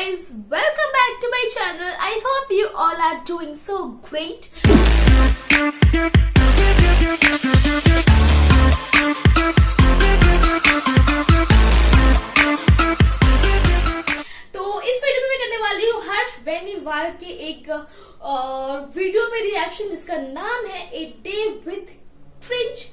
guys, welcome back to my channel. I hope you all are doing so great. तो इस video में मैं करने वाली हूँ हर्ष बेनीवाल के एक वीडियो पे रिएक्शन जिसका नाम है a day with French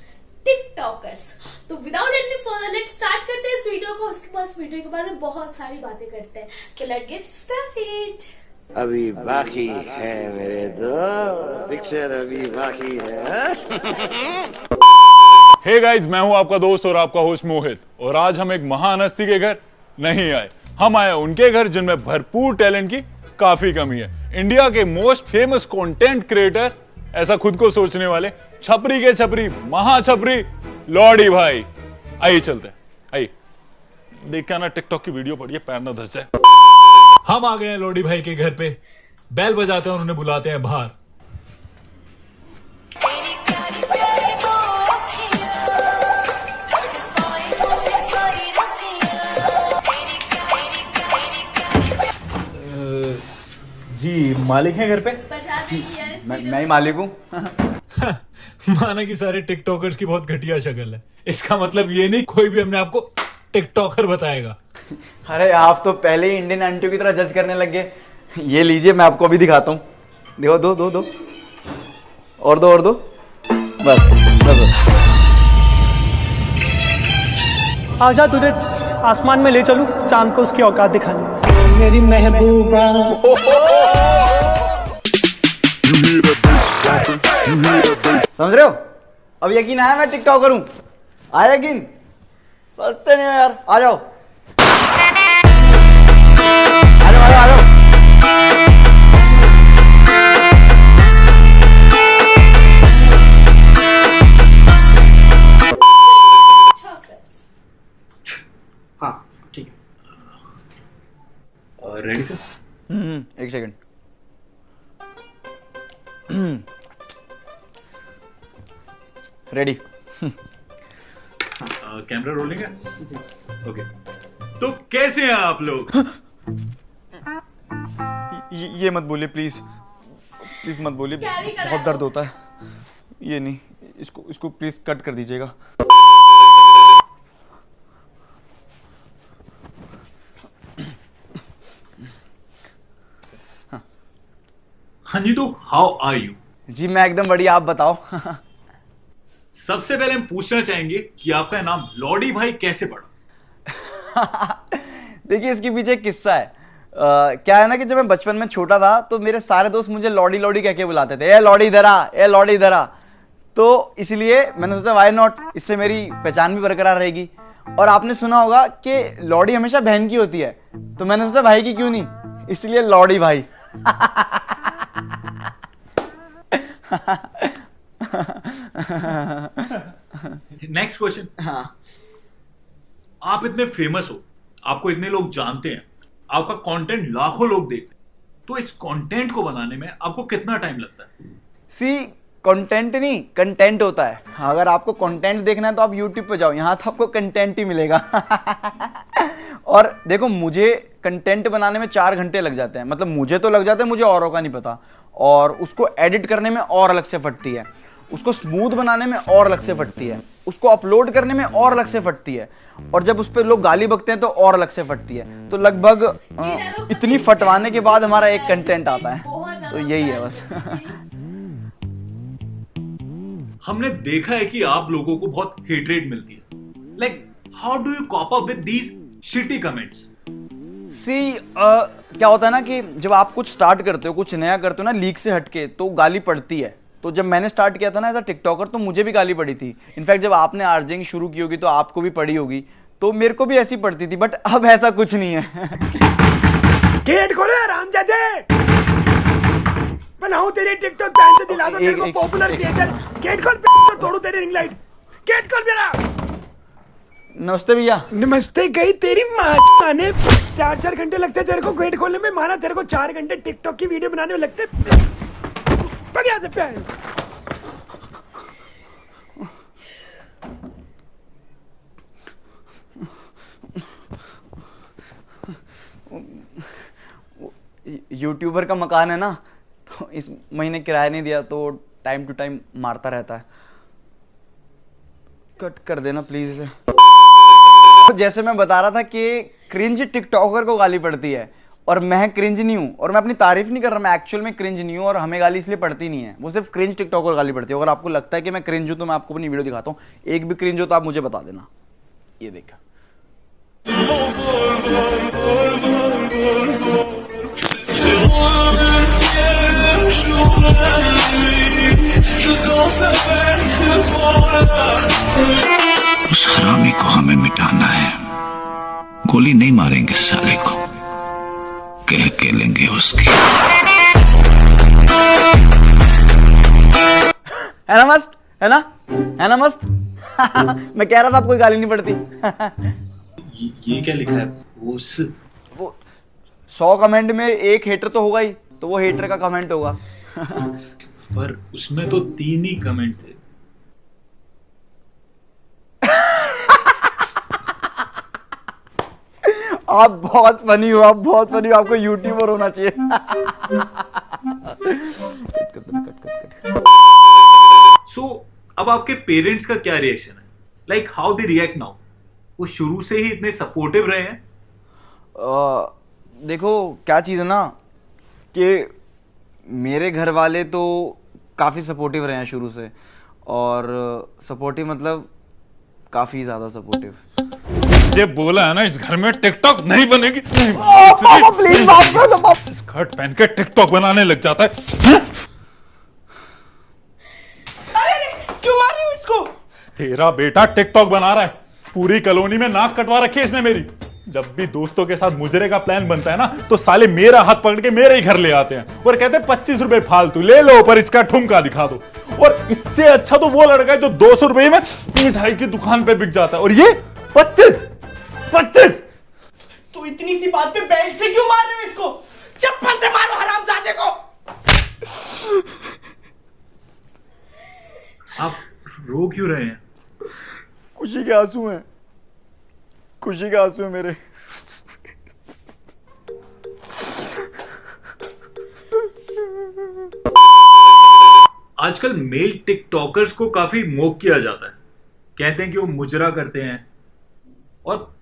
TikTokers. So without any further let's start करते हैं इस वीडियो को। उसके बाद वीडियो के बारे में बहुत सारी बातें करते हैं। तो लेट्स गेट स्टार्टेड। अभी बाकी है मेरे दो पिक्चर अभी बाकी है। हे गाइस, मैं हूं आपका दोस्त और आपका होस्ट मोहित, और आज हम एक महान हस्ती के घर नहीं आए, हम आए उनके घर जिनमें भरपूर टैलेंट की काफी कमी है। इंडिया के मोस्ट फेमस कंटेंट क्रिएटर, ऐसा खुद को सोचने वाले छपरी के छपरी महाछपरी लॉडी भाई। आइए चलते हैं, आइए देख के आना टिकटॉक की वीडियो पढ़िए, पैर ना धस जाए। हम आ गए हैं लॉडी भाई के घर पे, बैल बजाते हैं और उन्हें बुलाते हैं बाहर। जी मालिक हैं घर पे? मैं ही मालिक हूँ। माना कि सारे टिकटॉकर्स की बहुत घटिया शक्ल है, इसका मतलब ये नहीं कोई भी हमने आपको टिकटॉकर बताएगा। अरे आप तो पहले ही इंडियन आंटियों की तरह जज करने लग गए। ये लीजिए, मैं आपको अभी दिखाता हूँ। देखो, दो दो दो और दो और दो, बस बस। आजा तुझे आसमान में ले चलूं, चांद को उसकी औकात दिखाने। मेरी महबूबा समझ रहे हो? अब यकीन आया मैं टिकटॉकर हूँ? आया यकीन? सोचते नहीं हो यार। आ जाओ आ जाओ आ जाओ। हाँ ठीक है। Ready sir? एक सेकंड। रेडी। कैमरा रोलिंग है? ओके। तो कैसे हैं आप लोग? ये मत बोलिए प्लीज, प्लीज मत बोलिए, बहुत दर्द होता है। ये नहीं, इसको प्लीज कट कर दीजिएगा। हाँ जी, तो हाउ आर यू? जी मैं एकदम बढ़िया, आप बताओ। सबसे पहले हम पूछना चाहेंगे कि आपका नाम लॉडी भाई कैसे पड़ा? देखिए, इसके पीछे एक किस्सा है। क्या है ना कि जब मैं बचपन में छोटा था तो मेरे सारे दोस्त मुझे लॉडी लॉडी कह के बुलाते थे। ए लॉडी इधर आ, ए लॉडी इधर आ। तो इसलिए मैंने सोचा व्हाई नॉट, इससे मेरी पहचान भी बरकरार रहेगी। और आपने सुना होगा कि लॉडी हमेशा बहन की होती है, तो मैंने सोचा भाई की क्यों नहीं, इसलिए लॉडी भाई। Next question. हाँ, आप इतने फेमस हो, आपको इतने लोग जानते हैं, आपका कंटेंट लाखों लोग देखते हैं, तो इस कंटेंट को बनाने में आपको कितना टाइम लगता है? सी कंटेंट नहीं, कंटेंट होता है। अगर आपको कंटेंट देखना है तो आप यूट्यूब पे जाओ, यहाँ तो आपको कंटेंट ही मिलेगा। और देखो, मुझे कंटेंट बनाने में 4 घंटे लग जाते हैं। मतलब मुझे तो लग जाते हैं, मुझे औरों का नहीं पता। और उसको एडिट करने में और अलग से फटती है, उसको स्मूथ बनाने में और अलग से फटती है, उसको अपलोड करने में और अलग से फटती है, और जब उस पर लोग गाली बकते हैं तो और अलग से फटती है। तो लगभग इतनी फटवाने के बाद हमारा एक कंटेंट आता है। तो यही है बस। हमने देखा है कि आप लोगों को बहुत हेट रेट मिलती है। Like how do you cope up with these shitty comments? See क्या होता है ना कि जब आप कुछ स्टार्ट करते हो, कुछ नया करते हो ना, लीक से हटके, तो गाली पड़ती है। तो जब मैंने स्टार्ट किया था ना एज अ टिकटॉकर, तो मुझे भी गाली पड़ी थी। इनफैक्ट जब आपने आर्जिंग शुरू की होगी तो आपको भी पड़ी होगी, तो मेरे को भी ऐसी पड़ती थी। बट अब ऐसा कुछ नहीं है। गेट खोले रामजादे, बनाऊं तेरे टिकटॉक पैन से दिला दो तेरे को पॉपुलर क्रिएटर। गेट खोल, तो तोड़ू तेरी रिंग लाइट। गेट खोल मेरा। नमस्ते भैया। नमस्ते गई तेरी माँ ने। 4 घंटे लगते तेरे को गेट खोलने में, माना तेरे को 4 घंटे टिकटॉक की वीडियो बनाने में लगते। बढ़िया से पैन। यूट्यूबर का मकान है ना, तो इस महीने किराया नहीं दिया तो टाइम टू टाइम मारता रहता है। कट कर देना प्लीज इसे। तो जैसे मैं बता रहा था कि क्रिंज टिकटॉकर को गाली पड़ती है और मैं क्रिंज नहीं हूँ, और मैं अपनी तारीफ नहीं कर रहा, मैं एक्चुअल में क्रिंज नहीं हूँ और हमें गाली इसलिए पड़ती नहीं है, वो सिर्फ क्रिंज टिकटॉकर गाली पड़ती है। अगर आपको लगता है कि मैं क्रिंज हूँ तो मैं आपको अपनी वीडियो दिखाता हूँ, एक भी क्रिंज हो तो आप मुझे बता देना। ये देखा, उस हरामी को हमें मिटाना है। गोली नहीं मारेंगे साले को, कह के लेंगे उसकी। है ना मस्त, है ना मस्त। मैं कह रहा था आपको गाली नहीं पड़ती। ये क्या लिखा है? वो 100 कमेंट में एक हेटर तो होगा ही, तो वो हेटर का कमेंट होगा। पर उसमें तो 3 ही कमेंट थे। आप बहुत फनी हो, आपको यूट्यूबर होना चाहिए। सो अब आपके पेरेंट्स का क्या रिएक्शन है? Like how they react now? वो शुरू से ही इतने सपोर्टिव रहे हैं? देखो क्या चीज़ है ना कि मेरे घर वाले तो काफ़ी सपोर्टिव रहे हैं शुरू से, और सपोर्टिव मतलब काफ़ी ज़्यादा सपोर्टिव। ये बोला है ना, इस घर में टिकटॉक नहीं बनेगी। प्लीज माफ कर दो। स्कर्ट पहन के टिकटॉक बनाने लग जाता है। अरे क्यों मार रहे हो इसको? तेरा बेटा टिकटॉक बना रहा है, पूरी कॉलोनी में नाक कटवा रखी है इसने मेरी। जब भी दोस्तों के साथ मुजरे का प्लान बनता है ना, तो साले मेरा हाथ पकड़ के मेरे ही घर ले आते हैं और कहते हैं 25 रुपए फालतू ले लो, पर इसका ठुमका दिखा दो। और इससे अच्छा तो वो लड़का है जो 200 रुपए में मिठाई की दुकान पे बिक जाता है, और ये 25। तो इतनी सी बात पे बेल्ट से क्यों मार रहे हो इसको? चप्पल से मारो हरामजादे को। आप रो क्यों रहे हैं? खुशी के आंसू हैं, खुशी के आंसू हैं मेरे। आजकल मेल टिकटॉकर्स को काफी मोक किया जाता है। कहते हैं कि वो मुजरा करते हैं और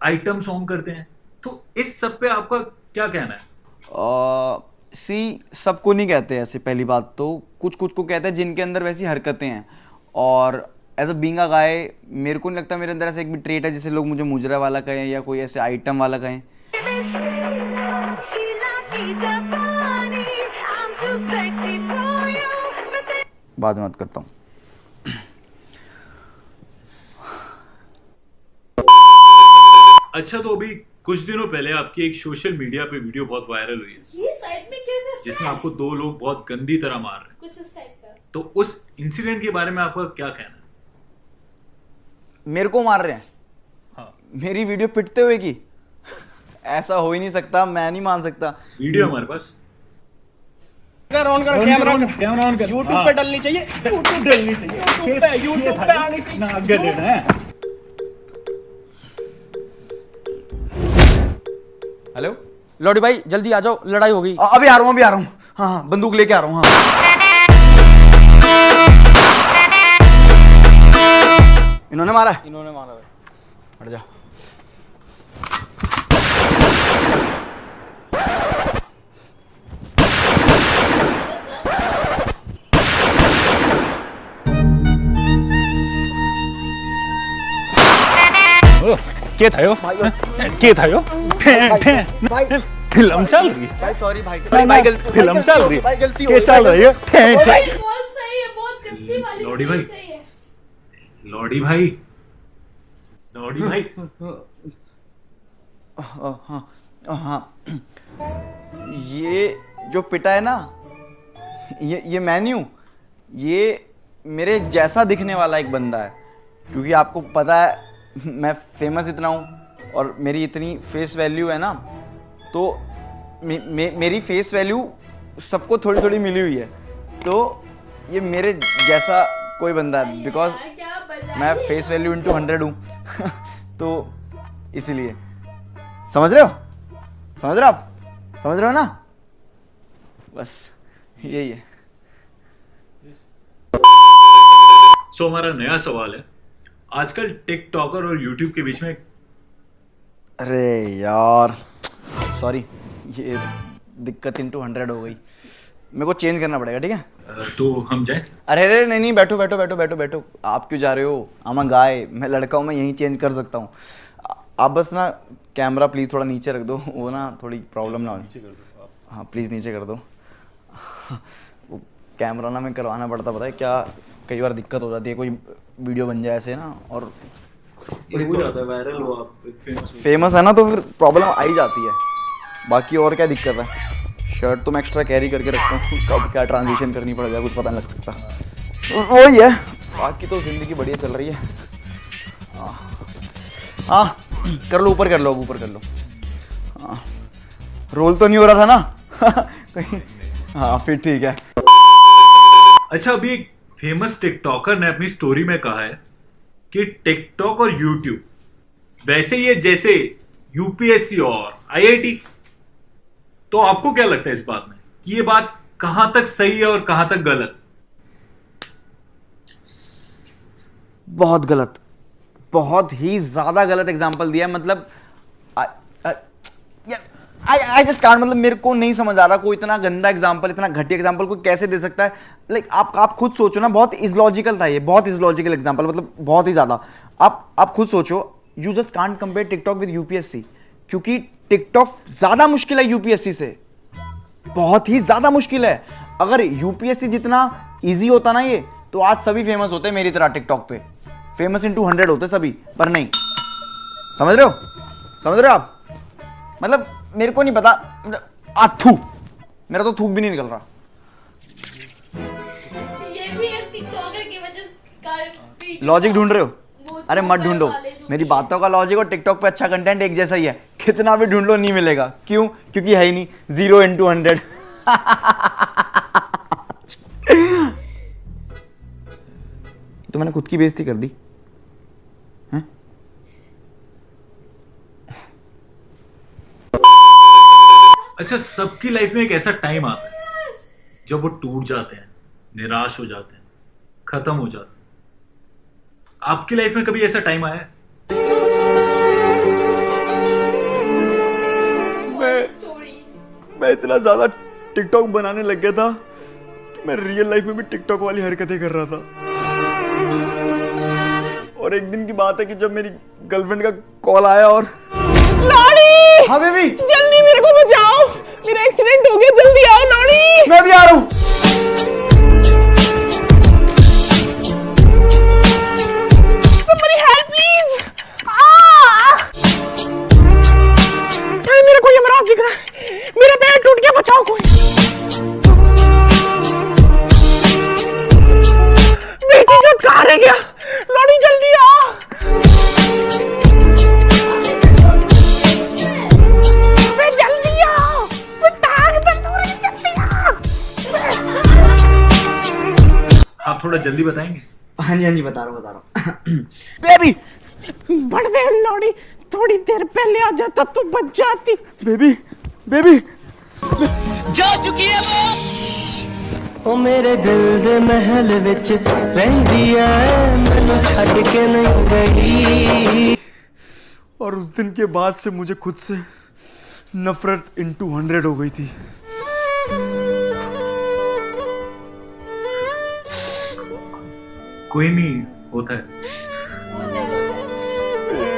आइटम सॉन्ग करते हैं। तो इस सब पे आपका क्या कहना है? सबको नहीं कहते ऐसे, पहली बात तो कुछ को कहते हैं जिनके अंदर वैसी हरकतें हैं, और एज अ बीइंग अ गाय मेरे को नहीं लगता मेरे अंदर ऐसा एक भी ट्रेट है जिसे लोग मुझे मुजरा वाला कहें या कोई ऐसे आइटम वाला कहें। बाद में बात करता हूँ। अच्छा, तो अभी कुछ दिनों पहले आपकी एक सोशल मीडिया पे वीडियो बहुत वायरल हुई है, ये साइड में क्या कर रहा है? जिसमें आपको 2 लोग बहुत गंदी तरह मार रहे हैं। कुछ इस टाइप का। तो उस इंसिडेंट के बारे में आपका क्या कहना है? मेरे को मार रहे हैं? हाँ। मेरी वीडियो पिटते हुए की? ऐसा हो ही नहीं सकता, मैं नहीं मान सकता। वीडियो हमारे पास ऑन कर, कैमरा ऑन कर। YouTube पे डलनी चाहिए, YouTube पे आनी चाहिए। हेलो लौड़ी भाई जल्दी आ जाओ, लड़ाई हो गई। अभी आ रहा हूँ। हाँ, बंदूक लेके आ रहा हूँ। हाँ, इन्होंने मारा है? इन्होंने मारा है। हट जा। क्या था यो? क्या था यो? फिल्म चल रही है भाई सॉरी भाई, फिल्म चल रही भाई है, गलती हो ये गई, चल रही है। भाई बहुत सही है, बहुत गंदी वाली लौड़ी चीज़ भाई। सही है। लौड़ी भाई हाँ, ये जो पिटा है ना, ये मैं नहीं हूँ, ये मेरे जैसा दिखने वाला एक बंदा है। क्योंकि आपको पता है मैं फेमस इतना हूँ और मेरी इतनी फेस वैल्यू है ना, तो मेरी फेस वैल्यू सबको थोड़ी थोड़ी मिली हुई है। तो ये मेरे जैसा कोई बंदा है, बिकॉज यार, क्या बजा मैं रही है? फेस वैल्यू इंटू 100 हूँ। तो इसीलिए समझ रहे हो आप? समझ रहे हो ना? बस यही है। सो हमारा नया सवाल है, आजकल टिकटॉकर और यूट्यूब के बीच में अरे यार सॉरी, ये दिक्कत इंटू 100 हो गई, मेरे को चेंज करना पड़ेगा, ठीक है? तो हम जाएं? अरे नहीं, बैठो बैठो बैठो बैठो बैठो, आप क्यों जा रहे हो? आमा गाय, मैं लड़का हूँ, मैं यहीं चेंज कर सकता हूँ। आप बस ना कैमरा प्लीज़ थोड़ा नीचे रख दो, वो ना थोड़ी प्रॉब्लम ना हो। हाँ प्लीज़ नीचे कर दो। वो कैमरा ना मैं करवाना पड़ता, पता है क्या, कई बार दिक्कत हो जाती है, कोई वीडियो बन जाए ऐसे ना, और हो जाता है वायरल, हो आप फेमस है ना, तो फिर प्रॉब्लम आ ही जाती है। बाकी और क्या दिक्कत है? शर्ट तो मैं एक्स्ट्रा कैरी करके रखता हूँ, कब क्या ट्रांजिशन करनी पड़ जाए कुछ पता नहीं लग सकता। वही है, बाकी तो ज़िंदगी बढ़िया चल रही है। हाँ कर लो, ऊपर कर लो, ऊपर कर लो। हाँ रोल तो नहीं हो रहा था ना? कहीं हाँ फिर ठीक है। अच्छा, अभी एक फेमस टिकटॉकर ने अपनी स्टोरी में कहा है कि टिकटॉक और यूट्यूब वैसे ही है जैसे यूपीएससी और आईआईटी। तो आपको क्या लगता है इस बात में कि ये बात कहां तक सही है और कहां तक गलत? बहुत गलत, बहुत ही ज्यादा गलत एग्जांपल दिया है। मतलब आई जस्ट कांट, मतलब मेरे को नहीं समझ आ रहा, कोई इतना गंदा एग्जांपल, इतना घटिया एग्जांपल कोई कैसे दे सकता है? लाइक आप खुद सोचो ना, बहुत इलॉजिकल था ये, बहुत इलॉजिकल एग्जांपल, मतलब बहुत ही ज्यादा। आप खुद सोचो, you just can't compare TikTok with UPSC, क्योंकि टिकटॉक ज्यादा मुश्किल है यूपीएससी से, बहुत ही ज्यादा मुश्किल है। अगर यूपीएससी जितना इजी होता ना ये, तो आज सभी फेमस होते मेरी तरह टिकटॉक पे, फेमस इंटू 100 होते सभी, पर नहीं। समझ रहे हो? समझ रहे हो आप? मतलब मेरे को नहीं पता, थू, मेरा तो थूक भी नहीं निकल रहा। ये भी एक टिकटॉकर की वजह से लॉजिक ढूंढ रहे हो? वो अरे मत ढूंढो, वाले जो मेरी बातों का लॉजिक और टिकटॉक पे अच्छा कंटेंट एक जैसा ही है, कितना भी ढूंढ लो नहीं मिलेगा। क्यों? क्योंकि है ही नहीं, 0 into 100। तो मैंने खुद की बेइज्जती कर दी। अच्छा, सबकी लाइफ में एक ऐसा टाइम आता है जब वो टूट जाते हैं, निराश हो जाते हैं, खत्म हो जाते हैं। आपकी लाइफ में कभी ऐसा टाइम आया है? मैं इतना ज्यादा टिकटॉक बनाने लग गया था कि मैं रियल लाइफ में भी टिकटॉक वाली हरकतें कर रहा था। और एक दिन की बात है कि जब मेरी गर्लफ्रेंड का कॉल आया और लॉरी, हाँ बेबी, जल्दी मेरे को बचाओ, मेरा एक्सीडेंट हो गया, जल्दी आओ लॉरी। मैं भी आ रहा हूँ। Somebody help please। मेरे को यमराज दिख रहा है, मेरा पैर टूट गया, बचाओ कोई। बेटी जो कहाँ रह गया? लॉरी जल्दी आ। जल्दी आओ, टांग दर्द हो रही है, जल्दी आ। आप थोड़ा जल्दी बताएंगे? हाँ जी बता रहा हूँ। बेबी, बड़वे लॉरी, थोड़ी देर पहले आ जाता तो बच जाती। बेबी जा चुकी है वो। ओ मेरे दिल दे महल विच रहंदी ऐ, मैनू छड्ड के नहीं गई। और उस दिन के बाद से मुझे खुद से नफरत इंटू 100 हो गई थी। कोई नहीं, होता है।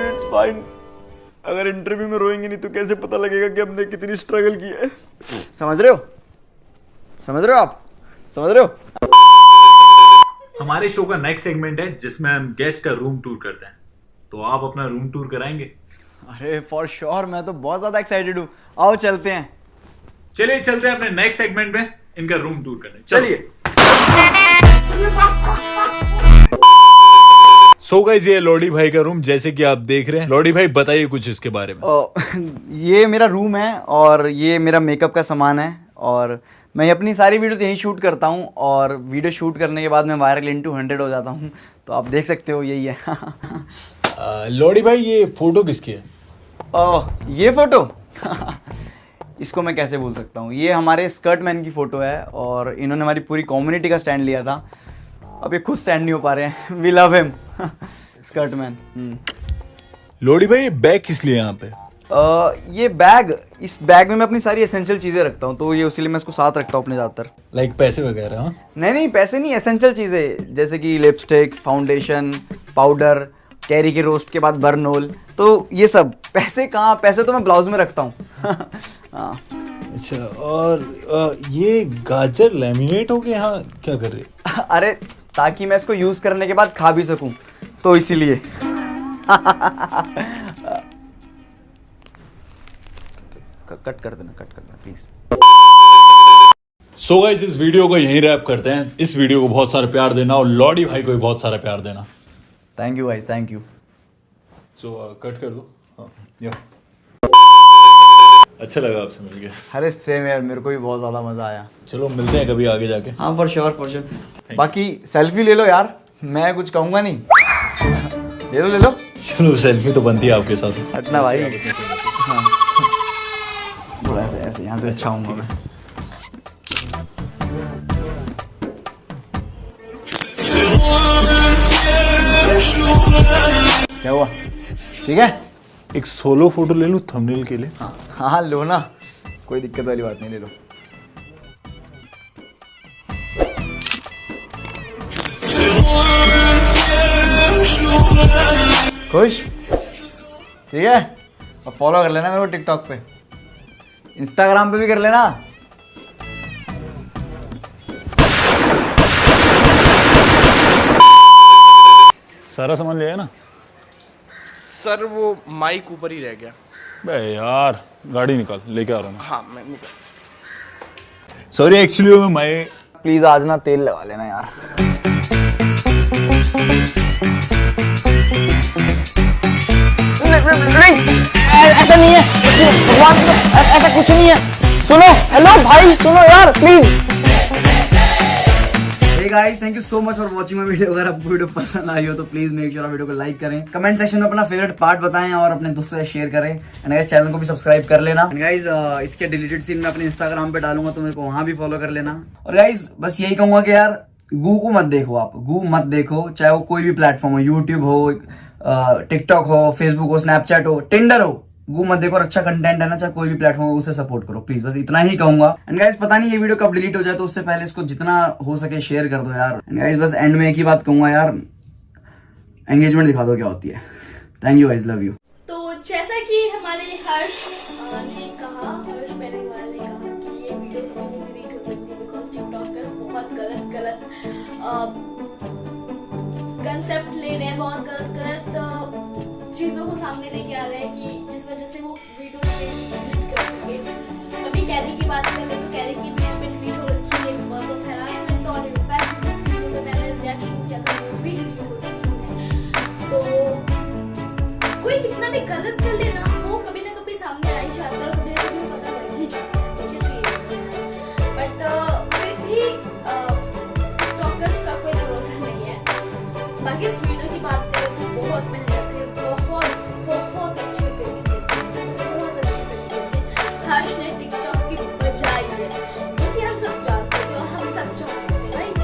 It's fine. अगर इंटरव्यू में रोएंगे नहीं तो कैसे पता लगेगा कि हमने कितनी स्ट्रगल की है? समझ रहे हो? समझ रहे हो आप? समझ रहे हो? हमारे शो का नेक्स्ट सेगमेंट है जिसमें हम गेस्ट का रूम टूर करते हैं। तो आप अपना रूम टूर कराएंगे? अरे फॉर श्योर, मैं तो बहुत ज्यादा एक्साइटेड हूँ। आओ चलते हैं। चलिए चलते हैं अपने नेक्स्ट सेगमेंट में इनका रूम टूर करने। चलिए। सो गाइस, ये लॉडी भाई का रूम जैसे कि आप देख रहे हैं। लॉडी भाई बताइए कुछ इसके बारे में। ये मेरा रूम है और ये मेरा मेकअप का सामान है, और मैं अपनी सारी वीडियोस यहीं शूट करता हूँ, और वीडियो शूट करने के बाद मैं वायरल इंटू 100 हो जाता हूँ। तो आप देख सकते हो, यही है। लॉडी भाई, ये फोटो किसकी है? ये फोटो इसको मैं कैसे भूल सकता हूँ। ये हमारे स्कर्ट मैन की फ़ोटो है और इन्होंने हमारी पूरी कम्युनिटी का स्टैंड लिया था। अब ये खुद स्टैंड नहीं हो पा रहे हैं। We love him skirt man. लोडी भाई ये बैग किस लिए यहाँ पे? ये बैग, इस बैग में मैं अपनी सारी एसेंशियल चीज़ें रखता हूँ, तो ये उसी लिए मैं इसको साथ रखता हूँ अपने ज़्यादातर। लाइक पैसे वगैरह? हाँ नहीं पैसे नहीं, एसेंशियल चीज़ें जैसे कि लिपस्टिक, फाउंडेशन, पाउडर, कैरी के रोस्ट के बाद बर्नोल, तो ये सब। पैसे कहाँ, पैसे तो मैं ब्लाउज में रखता हूँ। हाँ। अच्छा, और ये गाजर लैमिनेट होके यहाँ क्या कर रहे? अरे ताकि मैं इसको यूज़ करने के बाद खा भी सकूँ, तो इसीलिए। कट कर देना प्लीज। सो गाइस इस वीडियो को यहीं रैप करते हैं। इस वीडियो को बहुत सारा प्यार देना और लॉडी भाई को भी बहुत सारा प्यार देना। Thank you guys, thank you. So cut कर दो। हाँ या अच्छा लगा आपसे मिलके। अरे सेम यार, मेरे को भी बहुत ज़्यादा मज़ा आया। चलो मिलते हैं कभी आगे जाके। हाँ फॉर श्योर। बाकी सेल्फी ले लो यार, मैं कुछ कहूँगा नहीं। ले लो। चलो सेल्फी तो बनती है आपके साथ। हटना भाई। हाँ थोड़ा ऐसे यहाँ से अच्छा हूँ मैं। क्या हुआ? ठीक है, एक सोलो फोटो ले लूँ थंबनेल के लिए? हाँ लो ना, कोई दिक्कत वाली बात नहीं, ले लो। खुश? ठीक है, अब फॉलो कर लेना मेरे को टिकटॉक पे, इंस्टाग्राम पे भी कर लेना। सारा सामान ले आया ना? सर वो माइक ऊपर ही रह गया। बे यार गाड़ी निकाल, लेके आ रहा हूँ। हाँ मैं निकल। सॉरी एक्चुअली मैं माइक। प्लीज आज ना तेल लगा लेना यार। नहीं ऐसा नहीं है, ऐसा कुछ नहीं है। सुनो, हेलो भाई सुनो यार please. Hey guys, thank you so much for watching my video। अगर आपको वीडियो पसंद आई हो तो प्लीज मेक श्योर वीडियो को लाइक करें, कमेंट सेक्शन में अपना फेवरेट पार्ट बताएं और अपने दोस्तों से शेयर करें। एंड गाइस चैनल को भी सब्सक्राइब कर लेना। एंड गाइस इसके डिलीटेड सीन मैं अपने इंस्टाग्राम पे डालूंगा, तो मेरे को वहां भी फॉलो कर लेना। और गाइस बस यही कहूंगा कि यार गू को मत देखो, आप गू मत देखो, चाहे वो कोई भी प्लेटफॉर्म हो, यूट्यूब हो, टिकटॉक हो, फेसबुक हो, स्नैपचैट हो, टिंडर हो, गू मत देखो। और अच्छा कंटेंट है ना, चाहे कोई भी प्लेटफॉर्म हो, उसे सपोर्ट करो प्लीज। बस इतना ही कहूंगा। एंड गाइस पता नहीं ये वीडियो कब डिलीट हो जाए, तो उससे पहले इसको जितना हो सके शेयर कर दो यार। एंड गाइस बस एंड में एक ही बात कहूंगा यार, एंगेजमेंट दिखा दो क्या होती है। Thank you guys, love you. तो जैसा कि हमारे हर्ष ने कहा, हर्ष बेनीवाल ने कहा कि ये वीडियो कभी नहीं डिलीट हो सकती, बिकॉज टिकटॉकर्स बहुत गलत कंसेप्ट ले रहे हैं, बहुत गलत चीजों को सामने लेके आ रहे हैं कि जिस वजह से वो वीडियो डिलीट कर सके। अभी कैरी की बात कर ले तो कैरी की वीडियो में डिलीट हो रखी है बिकॉज ऑफ हैरासमेंट और इनफैक्ट इस वीडियो पे मैंने रिएक्शन किया था वो भी डिलीट हो चुकी है। तो कोई कितना भी गलत कर लेना, वो कभी ना कभी सामने आ ही जाता है और कभी ना कभी पता लग ही जाता है। मुझे तो ये बट फिर भी टिकटॉकर्स का कोई भरोसा नहीं है। बाकी इस वीडियो की बात करें तो बहुत मेहनत है, बहुत अच्छे तरीके से हर्ष ने टिकटॉक की बजाई है, जो कि हम सब जानते थे और हम सब जानते हैं, राइट।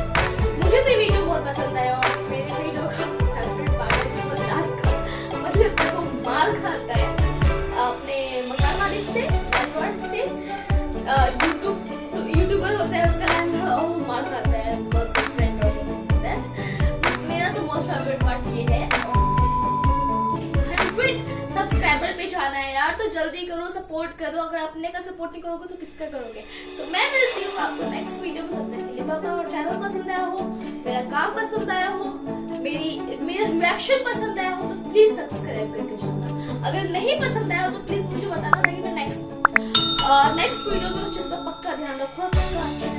मुझे तो वीडियो बहुत पसंद आया और मेरे वीडियो का फेवरेट पार्ट है जो रात का, मतलब वो मार खाता है अपने मकान मालिक से, लैंडलॉर्ड से। यूट्यूबर होता है उसका लैंडलॉर्ड और वो मार खाता है बिकॉज़ ऑफ फ्रेंड और दैट। मेरा तो मोस्ट फेवरेट पार्ट ये है। 100 सब्सक्राइबर पे जाना है यार, तो जल्दी करो, सपोर्ट करो। अगर अपने का सपोर्ट नहीं करोगे तो किसका करोगे। तो मैं मिलती हूँ आपको नेक्स्ट वीडियो में, तब तक के लिए बाय बाय। और चैनल पसंद आया हो, मेरा काम पसंद आया हो, मेरा रिएक्शन पसंद आया हो तो प्लीज सब्सक्राइब करके जाना। अगर नहीं पसंद आया हो तो प्लीज मुझे बताना ताकि मैं नेक्स्ट वीडियो में उस चीज का पक्का ध्यान रखूँ और पक्का